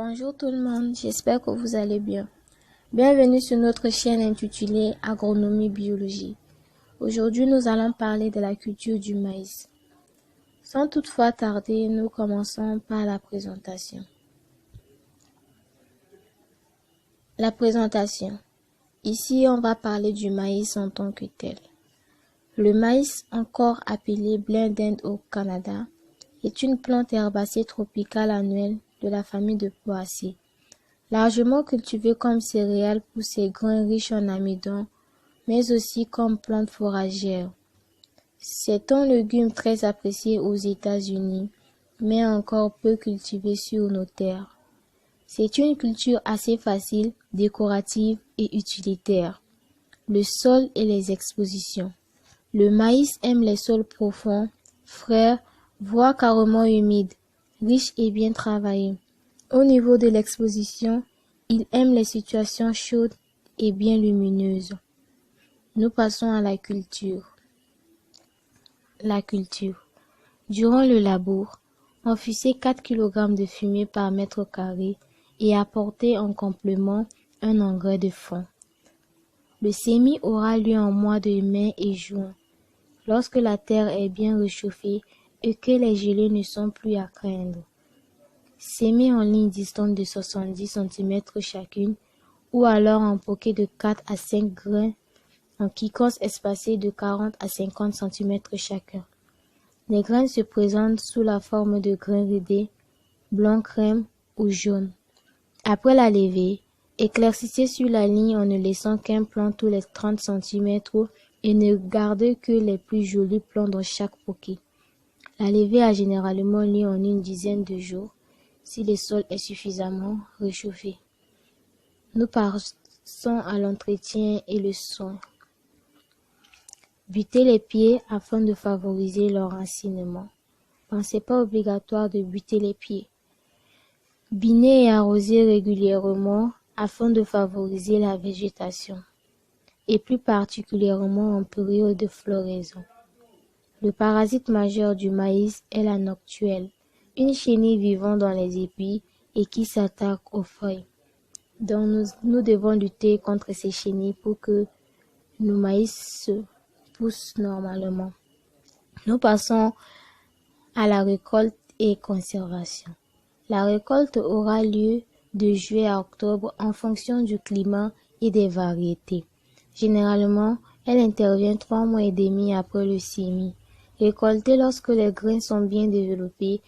Bonjour tout le monde, j'espère que vous allez bien. Bienvenue sur notre chaîne intitulée Agronomie Biologie. Aujourd'hui, nous allons parler de la culture du maïs. Sans toutefois tarder, nous commençons par la présentation. La présentation. Ici, on va parler du maïs en tant que tel. Le maïs, encore appelé blé d'Inde au Canada, est une plante herbacée tropicale annuelle de la famille de Poaceae. Largement cultivée comme céréale pour ses grains riches en amidon, mais aussi comme plante fourragère. C'est un légume très apprécié aux États-Unis, mais encore peu cultivé sur nos terres. C'est une culture assez facile, décorative et utilitaire. Le sol et les expositions. Le maïs aime les sols profonds, frais, voire carrément humides, riches et bien travaillés. Au niveau de l'exposition, il aime les situations chaudes et bien lumineuses. Nous passons à la culture. La culture. Durant le labour, on fixait 4 kg de fumier par mètre carré et apportait en complément un engrais de fond. Le semis aura lieu en mois de mai et juin, lorsque la terre est bien réchauffée et que les gelées ne sont plus à craindre. Semer en ligne distante de 70 cm chacune ou alors en poquet de 4 à 5 grains en quicos espacés de 40 à 50 cm chacun. Les graines se présentent sous la forme de grains ridés, blanc crème ou jaune. Après la levée, éclaircissez sur la ligne en ne laissant qu'un plant tous les 30 cm et ne gardez que les plus jolis plants dans chaque poquet. La levée a généralement lieu en une dizaine de jours si le sol est suffisamment réchauffé. Nous passons à l'entretien et le soin. Buttez les pieds afin de favoriser leur enracinement. Pensez pas obligatoire de butter les pieds. Biner et arroser régulièrement afin de favoriser la végétation, et plus particulièrement en période de floraison. Le parasite majeur du maïs est la noctuelle, une chenille vivant dans les épis et qui s'attaque aux feuilles. Donc nous devons lutter contre ces chenilles pour que nos maïs se poussent normalement. Nous passons à la récolte et conservation. La récolte aura lieu de juillet à octobre en fonction du climat et des variétés. Généralement, elle intervient 3 mois et demi après le semis. Récoltée lorsque les grains sont bien développés,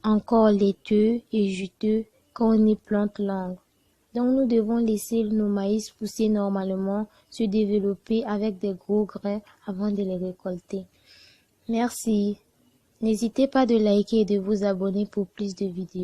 encore laiteux et juteux quand on y plante l'ongle. Donc nous devons laisser nos maïs pousser normalement, se développer avec des gros grains avant de les récolter. Merci. N'hésitez pas de liker et de vous abonner pour plus de vidéos.